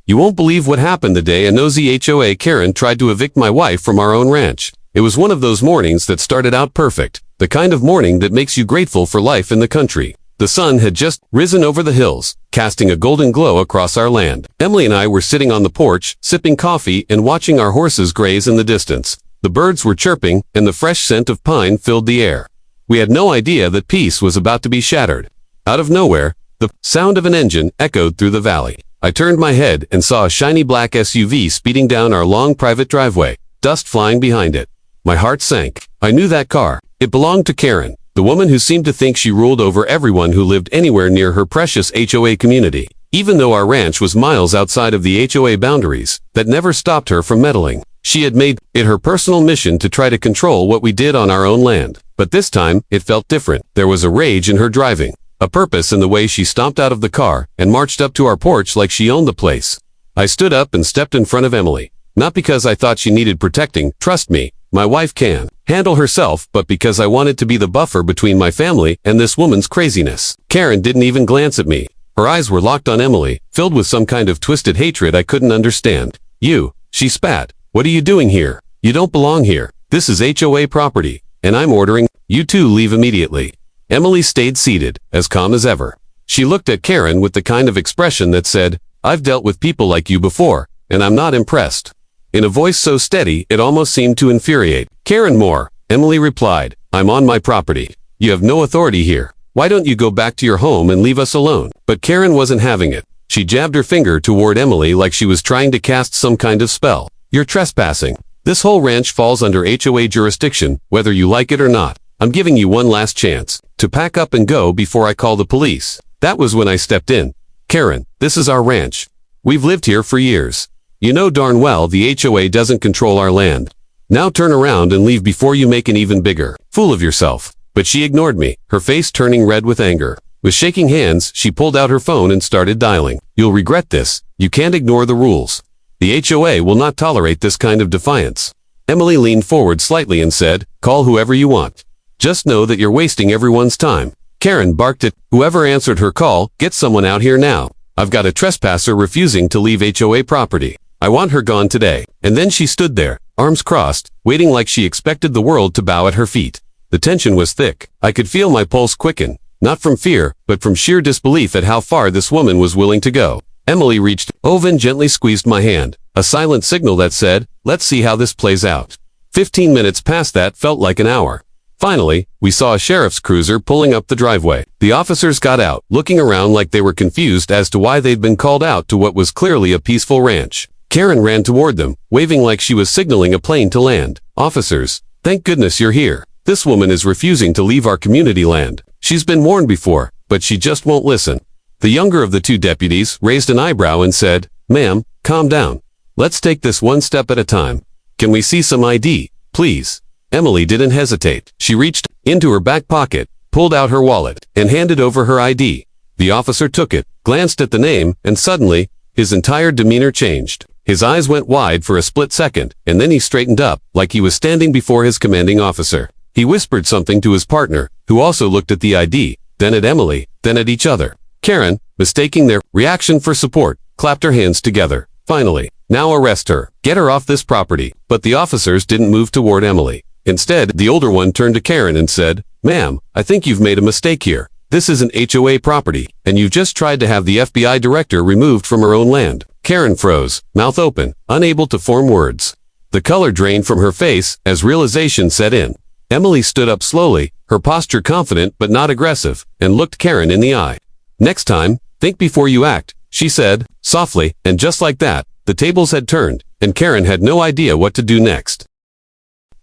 You won't believe what happened the day a nosy HOA Karen tried to evict my wife from our own ranch. It was one of those mornings that started out perfect, the kind of morning that makes you grateful for life in the country. The sun had just risen over the hills, casting a golden glow across our land. Emily and I were sitting on the porch, sipping coffee and watching our horses graze in the distance. The birds were chirping, and the fresh scent of pine filled the air. We had no idea that peace was about to be shattered. Out of nowhere, the sound of an engine echoed through the valley. I turned my head and saw a shiny black SUV speeding down our long private driveway, dust flying behind it. My heart sank. I knew that car. It belonged to Karen, the woman who seemed to think she ruled over everyone who lived anywhere near her precious HOA community. Even though our ranch was miles outside of the HOA boundaries, that never stopped her from meddling. She had made it her personal mission to try to control what we did on our own land. But this time, it felt different. There was a rage in her driving, a purpose in the way she stomped out of the car and marched up to our porch like she owned the place. I stood up and stepped in front of Emily. Not because I thought she needed protecting, trust me, my wife can handle herself, but because I wanted to be the buffer between my family and this woman's craziness. Karen didn't even glance at me. Her eyes were locked on Emily, filled with some kind of twisted hatred I couldn't understand. "You," she spat. "What are you doing here? You don't belong here. This is HOA property, and I'm ordering you two leave immediately." Emily stayed seated, as calm as ever. She looked at Karen with the kind of expression that said, "I've dealt with people like you before, and I'm not impressed." In a voice so steady, it almost seemed to infuriate. "Karen Moore," Emily replied, "I'm on my property. You have no authority here. Why don't you go back to your home and leave us alone?" But Karen wasn't having it. She jabbed her finger toward Emily like she was trying to cast some kind of spell. "You're trespassing. This whole ranch falls under HOA jurisdiction, whether you like it or not. I'm giving you one last chance to pack up and go before I call the police." That was when I stepped in. "Karen, this is our ranch. We've lived here for years. You know darn well the HOA doesn't control our land. Now turn around and leave before you make an even bigger fool of yourself." But she ignored me, her face turning red with anger. With shaking hands, she pulled out her phone and started dialing. "You'll regret this. You can't ignore the rules. The HOA will not tolerate this kind of defiance." Emily leaned forward slightly and said, "Call whoever you want. Just know that you're wasting everyone's time." Karen barked at whoever answered her call, "Get someone out here now. I've got a trespasser refusing to leave HOA property. I want her gone today." And then she stood there, arms crossed, waiting like she expected the world to bow at her feet. The tension was thick. I could feel my pulse quicken, not from fear, but from sheer disbelief at how far this woman was willing to go. Emily reached over and gently squeezed my hand, a silent signal that said, "Let's see how this plays out." 15 minutes past that felt like an hour. Finally, we saw a sheriff's cruiser pulling up the driveway. The officers got out, looking around like they were confused as to why they'd been called out to what was clearly a peaceful ranch. Karen ran toward them, waving like she was signaling a plane to land. "Officers, thank goodness you're here. This woman is refusing to leave our community land. She's been warned before, but she just won't listen." The younger of the two deputies raised an eyebrow and said, "Ma'am, calm down. Let's take this one step at a time. Can we see some ID, please?" Emily didn't hesitate. She reached into her back pocket, pulled out her wallet, and handed over her ID. The officer took it, glanced at the name, and suddenly, his entire demeanor changed. His eyes went wide for a split second, and then he straightened up, like he was standing before his commanding officer. He whispered something to his partner, who also looked at the ID, then at Emily, then at each other. Karen, mistaking their reaction for support, clapped her hands together. "Finally, now arrest her. Get her off this property." But the officers didn't move toward Emily. Instead, the older one turned to Karen and said, "Ma'am, I think you've made a mistake here. This is an HOA property, and you've just tried to have the FBI director removed from her own land." Karen froze, mouth open, unable to form words. The color drained from her face as realization set in. Emily stood up slowly, her posture confident but not aggressive, and looked Karen in the eye. "Next time, think before you act," she said, softly, and just like that, the tables had turned, and Karen had no idea what to do next.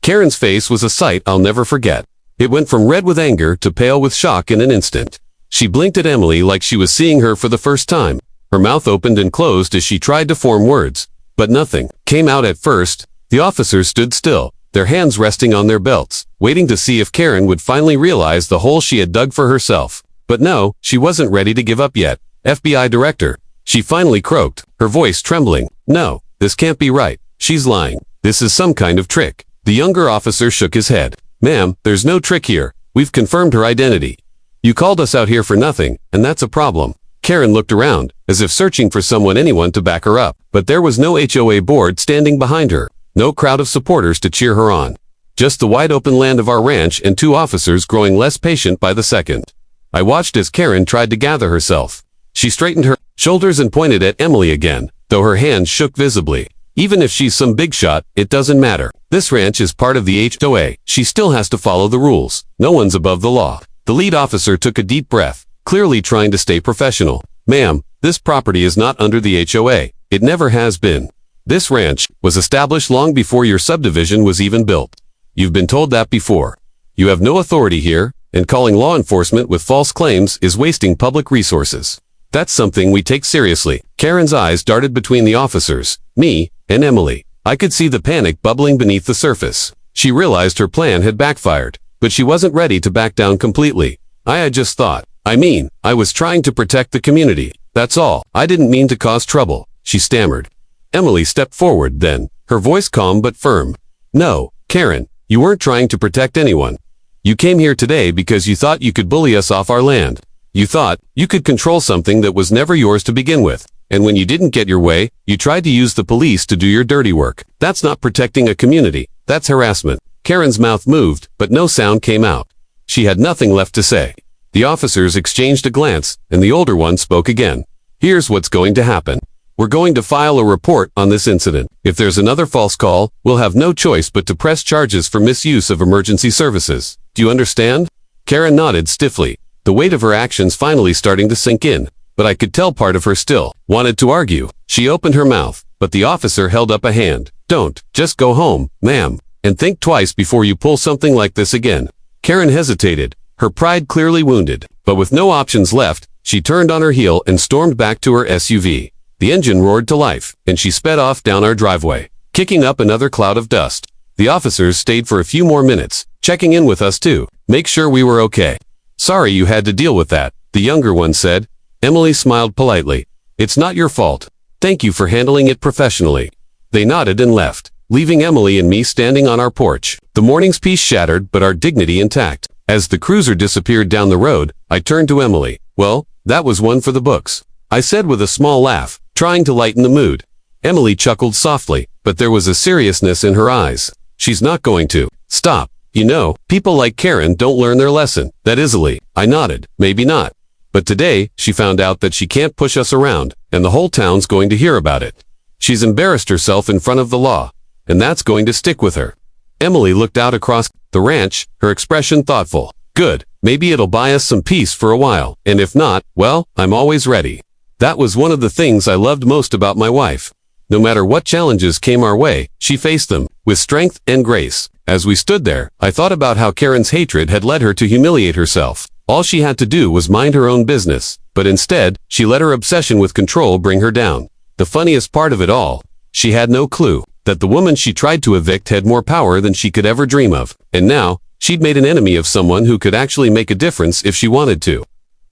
Karen's face was a sight I'll never forget. It went from red with anger to pale with shock in an instant. She blinked at Emily like she was seeing her for the first time. Her mouth opened and closed as she tried to form words, but nothing came out at first. The officers stood still, their hands resting on their belts, waiting to see if Karen would finally realize the hole she had dug for herself. But no, she wasn't ready to give up yet. "FBI director," she finally croaked, her voice trembling. "No, this can't be right. She's lying. This is some kind of trick." The younger officer shook his head. "Ma'am, there's no trick here. We've confirmed her identity. You called us out here for nothing, and that's a problem." Karen looked around, as if searching for anyone to back her up. But there was no HOA board standing behind her, no crowd of supporters to cheer her on. Just the wide-open land of our ranch and 2 officers growing less patient by the second. I watched as Karen tried to gather herself. She straightened her shoulders and pointed at Emily again, though her hands shook visibly. Even if she's some big shot, it doesn't matter. This ranch is part of the HOA. She still has to follow the rules. No one's above the law. The lead officer took a deep breath, clearly trying to stay professional. Ma'am, this property is not under the HOA. It never has been. This ranch was established long before your subdivision was even built. You've been told that before. You have no authority here, and calling law enforcement with false claims is wasting public resources. That's something we take seriously. Karen's eyes darted between the officers, me, and Emily. I could see the panic bubbling beneath the surface. She realized her plan had backfired, but she wasn't ready to back down completely. I had just thought. I was trying to protect the community. That's all. I didn't mean to cause trouble, she stammered. Emily stepped forward then, her voice calm but firm. No, Karen, you weren't trying to protect anyone. You came here today because you thought you could bully us off our land. You thought you could control something that was never yours to begin with. And when you didn't get your way, you tried to use the police to do your dirty work. That's not protecting a community. That's harassment. Karen's mouth moved, but no sound came out. She had nothing left to say. The officers exchanged a glance, and the older one spoke again. Here's what's going to happen. We're going to file a report on this incident. If there's another false call, we'll have no choice but to press charges for misuse of emergency services. Do you understand? Karen nodded stiffly, the weight of her actions finally starting to sink in. But I could tell part of her still wanted to argue. She opened her mouth, but the officer held up a hand. Don't, just go home, ma'am, and think twice before you pull something like this again. Karen hesitated, her pride clearly wounded, but with no options left, she turned on her heel and stormed back to her SUV. The engine roared to life, and she sped off down our driveway, kicking up another cloud of dust. The officers stayed for a few more minutes, checking in with us too, make sure we were okay. Sorry you had to deal with that, the younger one said. Emily smiled politely. It's not your fault. Thank you for handling it professionally. They nodded and left, leaving Emily and me standing on our porch. The morning's peace shattered, but our dignity intact. As the cruiser disappeared down the road, I turned to Emily. Well, that was one for the books, I said with a small laugh, trying to lighten the mood. Emily chuckled softly, but there was a seriousness in her eyes. She's not going to stop. You know, people like Karen don't learn their lesson that easily. I nodded. Maybe not. But today, she found out that she can't push us around, and the whole town's going to hear about it. She's embarrassed herself in front of the law, and that's going to stick with her. Emily looked out across the ranch, her expression thoughtful. Good, maybe it'll buy us some peace for a while, and if not, well, I'm always ready. That was one of the things I loved most about my wife. No matter what challenges came our way, she faced them with strength and grace. As we stood there, I thought about how Karen's hatred had led her to humiliate herself. All she had to do was mind her own business, but instead, she let her obsession with control bring her down. The funniest part of it all, she had no clue that the woman she tried to evict had more power than she could ever dream of, and now, she'd made an enemy of someone who could actually make a difference if she wanted to.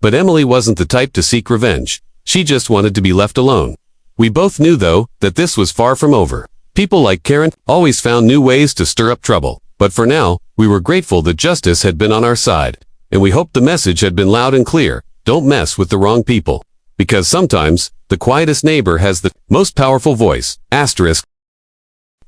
But Emily wasn't the type to seek revenge. She just wanted to be left alone. We both knew, though, that this was far from over. People like Karen always found new ways to stir up trouble, but for now, we were grateful that justice had been on our side. And we hoped the message had been loud and clear. Don't mess with the wrong people. Because sometimes, the quietest neighbor has the most powerful voice. Asterisk.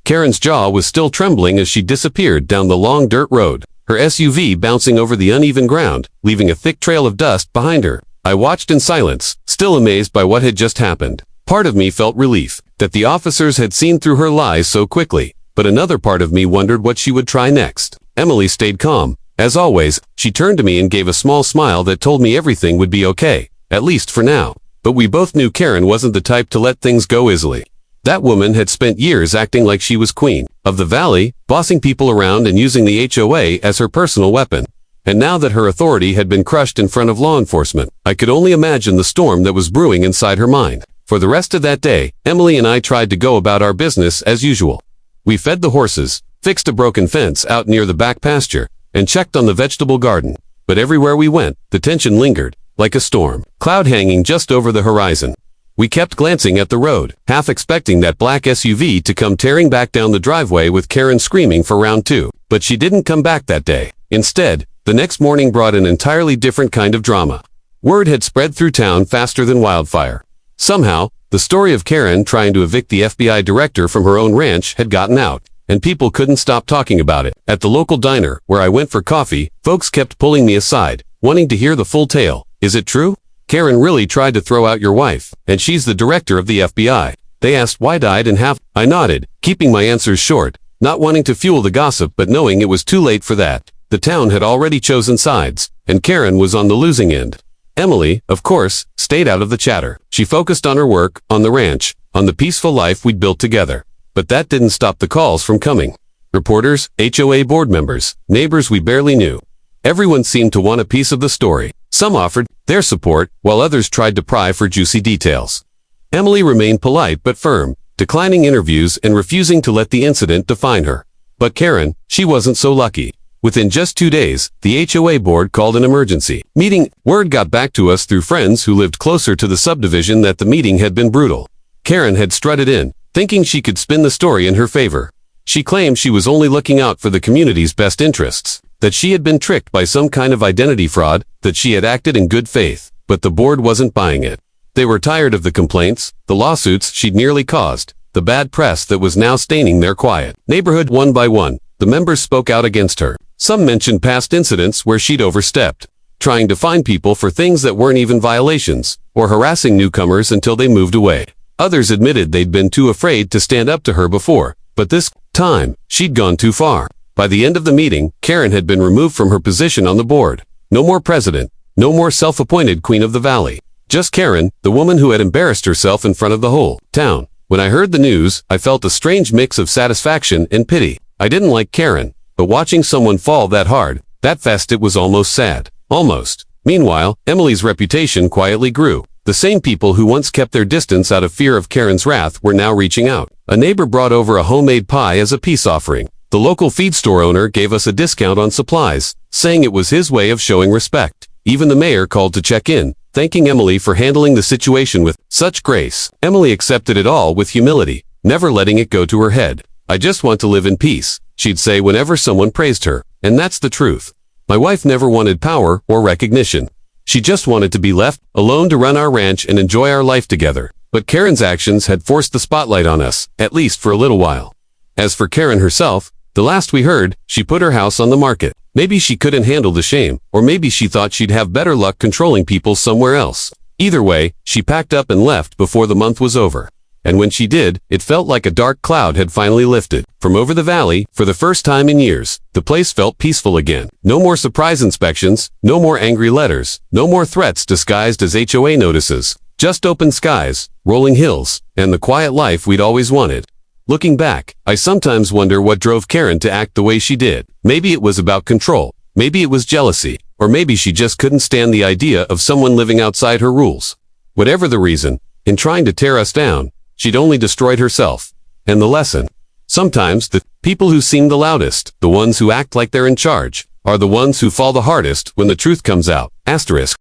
Karen's jaw was still trembling as she disappeared down the long dirt road, her SUV bouncing over the uneven ground, leaving a thick trail of dust behind her. I watched in silence, still amazed by what had just happened. Part of me felt relief that the officers had seen through her lies so quickly, but another part of me wondered what she would try next. Emily stayed calm. As always, she turned to me and gave a small smile that told me everything would be okay, at least for now. But we both knew Karen wasn't the type to let things go easily. That woman had spent years acting like she was queen of the valley, bossing people around and using the HOA as her personal weapon. And now that her authority had been crushed in front of law enforcement, I could only imagine the storm that was brewing inside her mind. For the rest of that day, Emily and I tried to go about our business as usual. We fed the horses, fixed a broken fence out near the back pasture, and checked on the vegetable garden. But everywhere we went, the tension lingered, like a storm cloud hanging just over the horizon. We kept glancing at the road, half expecting that black SUV to come tearing back down the driveway with Karen screaming for round 2. But she didn't come back that day. Instead, the next morning brought an entirely different kind of drama. Word had spread through town faster than wildfire. Somehow, the story of Karen trying to evict the FBI director from her own ranch had gotten out, and people couldn't stop talking about it. At the local diner, where I went for coffee, folks kept pulling me aside, wanting to hear the full tale. Is it true? Karen really tried to throw out your wife, and she's the director of the FBI. They asked why died and have. I nodded, keeping my answers short, not wanting to fuel the gossip but knowing it was too late for that. The town had already chosen sides, and Karen was on the losing end. Emily, of course, stayed out of the chatter. She focused on her work, on the ranch, on the peaceful life we'd built together. But that didn't stop the calls from coming. Reporters, HOA board members, neighbors we barely knew. Everyone seemed to want a piece of the story. Some offered their support, while others tried to pry for juicy details. Emily remained polite but firm, declining interviews and refusing to let the incident define her. But Karen, she wasn't so lucky. Within just 2 days, the HOA board called an emergency meeting. Word got back to us through friends who lived closer to the subdivision that the meeting had been brutal. Karen had strutted in, thinking she could spin the story in her favor. She claimed she was only looking out for the community's best interests, that she had been tricked by some kind of identity fraud, that she had acted in good faith, but the board wasn't buying it. They were tired of the complaints, the lawsuits she'd nearly caused, the bad press that was now staining their quiet neighborhood. One by one, the members spoke out against her. Some mentioned past incidents where she'd overstepped, trying to fine people for things that weren't even violations, or harassing newcomers until they moved away. Others admitted they'd been too afraid to stand up to her before, but this time, she'd gone too far. By the end of the meeting, Karen had been removed from her position on the board. No more president, no more self-appointed queen of the valley. Just Karen, the woman who had embarrassed herself in front of the whole town. When I heard the news, I felt a strange mix of satisfaction and pity. I didn't like Karen, but watching someone fall that hard, that fast, it was almost sad. Almost. Meanwhile, Emily's reputation quietly grew. The same people who once kept their distance out of fear of Karen's wrath were now reaching out. A neighbor brought over a homemade pie as a peace offering. The local feed store owner gave us a discount on supplies, saying it was his way of showing respect. Even the mayor called to check in, thanking Emily for handling the situation with such grace. Emily accepted it all with humility, never letting it go to her head. I just want to live in peace, she'd say whenever someone praised her, and that's the truth. My wife never wanted power or recognition. She just wanted to be left alone to run our ranch and enjoy our life together. But Karen's actions had forced the spotlight on us, at least for a little while. As for Karen herself, the last we heard, she put her house on the market. Maybe she couldn't handle the shame, or maybe she thought she'd have better luck controlling people somewhere else. Either way, she packed up and left before the month was over. And when she did, it felt like a dark cloud had finally lifted. From over the valley, for the first time in years, the place felt peaceful again. No more surprise inspections, no more angry letters, no more threats disguised as HOA notices. Just open skies, rolling hills, and the quiet life we'd always wanted. Looking back, I sometimes wonder what drove Karen to act the way she did. Maybe it was about control, maybe it was jealousy, or maybe she just couldn't stand the idea of someone living outside her rules. Whatever the reason, in trying to tear us down, she'd only destroyed herself. And the lesson. Sometimes the people who seem the loudest, the ones who act like they're in charge, are the ones who fall the hardest when the truth comes out. Asterisk.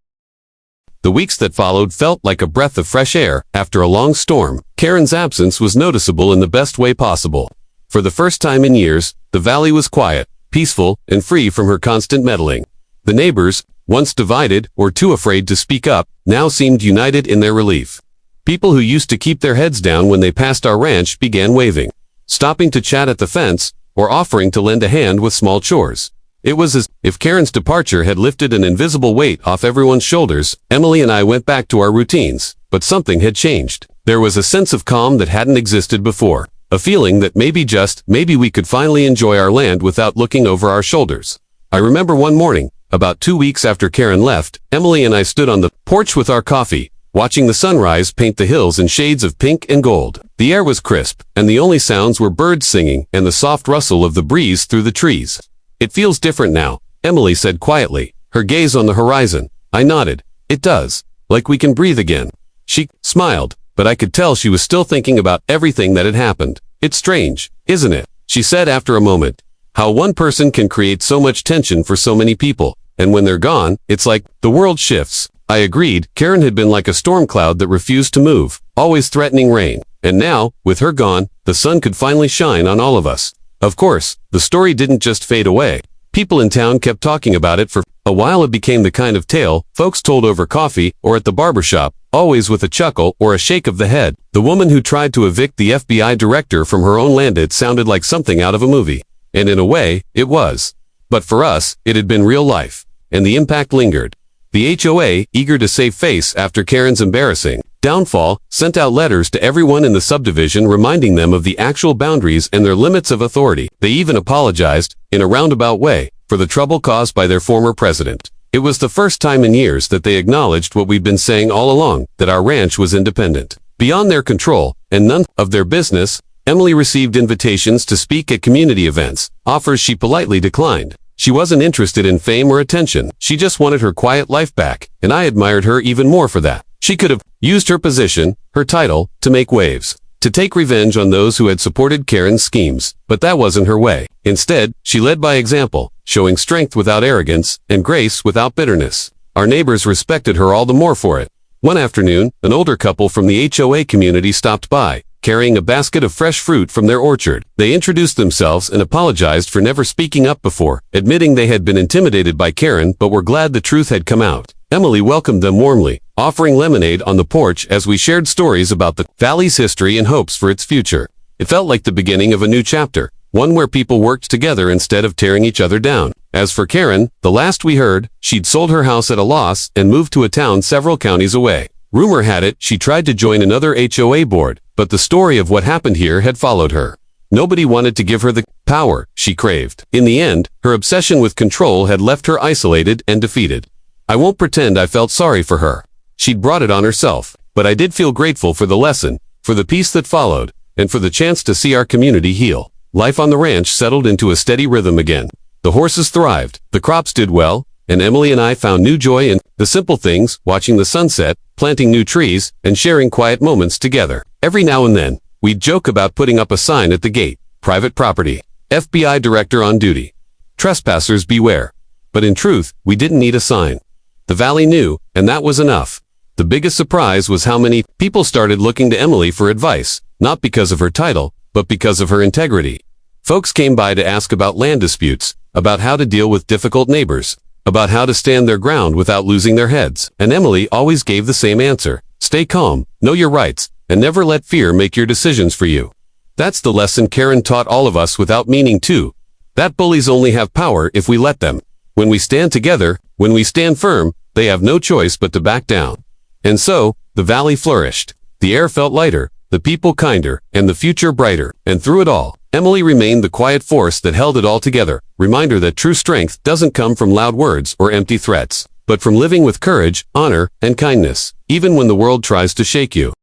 The weeks that followed felt like a breath of fresh air after a long storm. Karen's absence was noticeable in the best way possible. For the first time in years, the valley was quiet, peaceful, and free from her constant meddling. The neighbors, once divided or too afraid to speak up, now seemed united in their relief. People who used to keep their heads down when they passed our ranch began waving, stopping to chat at the fence, or offering to lend a hand with small chores. It was as if Karen's departure had lifted an invisible weight off everyone's shoulders. Emily and I went back to our routines, but something had changed. There was a sense of calm that hadn't existed before, a feeling that maybe we could finally enjoy our land without looking over our shoulders. I remember one morning, about 2 weeks after Karen left, Emily and I stood on the porch with our coffee, watching the sunrise paint the hills in shades of pink and gold. The air was crisp, and the only sounds were birds singing and the soft rustle of the breeze through the trees. It feels different now, Emily said quietly, her gaze on the horizon. I nodded. It does. Like we can breathe again. She smiled, but I could tell she was still thinking about everything that had happened. It's strange, isn't it? She said after a moment. How one person can create so much tension for so many people, and when they're gone, it's like the world shifts. I agreed. Karen had been like a storm cloud that refused to move, always threatening rain. And now, with her gone, the sun could finally shine on all of us. Of course, the story didn't just fade away. People in town kept talking about it for a while. It became the kind of tale folks told over coffee or at the barbershop, always with a chuckle or a shake of the head. The woman who tried to evict the FBI director from her own land. It sounded like something out of a movie. And in a way, it was. But for us, it had been real life. And the impact lingered. The HOA, eager to save face after Karen's embarrassing downfall, sent out letters to everyone in the subdivision reminding them of the actual boundaries and their limits of authority. They even apologized, in a roundabout way, for the trouble caused by their former president. It was the first time in years that they acknowledged what we'd been saying all along, that our ranch was independent, beyond their control, and none of their business. Emily received invitations to speak at community events, offers she politely declined. She wasn't interested in fame or attention. She just wanted her quiet life back, and I admired her even more for that. She could have used her position, her title, to make waves, to take revenge on those who had supported Karen's schemes, but that wasn't her way. Instead, she led by example, showing strength without arrogance and grace without bitterness. Our neighbors respected her all the more for it. One afternoon, an older couple from the HOA community stopped by, carrying a basket of fresh fruit from their orchard. They introduced themselves and apologized for never speaking up before, admitting they had been intimidated by Karen but were glad the truth had come out. Emily welcomed them warmly, offering lemonade on the porch as we shared stories about the valley's history and hopes for its future. It felt like the beginning of a new chapter, one where people worked together instead of tearing each other down. As for Karen, the last we heard, she'd sold her house at a loss and moved to a town several counties away. Rumor had it she tried to join another HOA board, but the story of what happened here had followed her. Nobody wanted to give her the power she craved. In the end, her obsession with control had left her isolated and defeated. I won't pretend I felt sorry for her. She'd brought it on herself, but I did feel grateful for the lesson, for the peace that followed, and for the chance to see our community heal. Life on the ranch settled into a steady rhythm again. The horses thrived, the crops did well, and Emily and I found new joy in the simple things, watching the sunset, planting new trees, and sharing quiet moments together. Every now and then, we'd joke about putting up a sign at the gate, private property, FBI director on duty, trespassers beware. But in truth, we didn't need a sign. The valley knew, and that was enough. The biggest surprise was how many people started looking to Emily for advice, not because of her title, but because of her integrity. Folks came by to ask about land disputes, about how to deal with difficult neighbors, about how to stand their ground without losing their heads. And Emily always gave the same answer. Stay calm, know your rights, and never let fear make your decisions for you. That's the lesson Karen taught all of us without meaning to. That bullies only have power if we let them. When we stand together, when we stand firm, they have no choice but to back down. And so, the valley flourished. The air felt lighter, the people kinder, and the future brighter. And through it all, Emily remained the quiet force that held it all together. Reminder that true strength doesn't come from loud words or empty threats, but from living with courage, honor, and kindness, even when the world tries to shake you.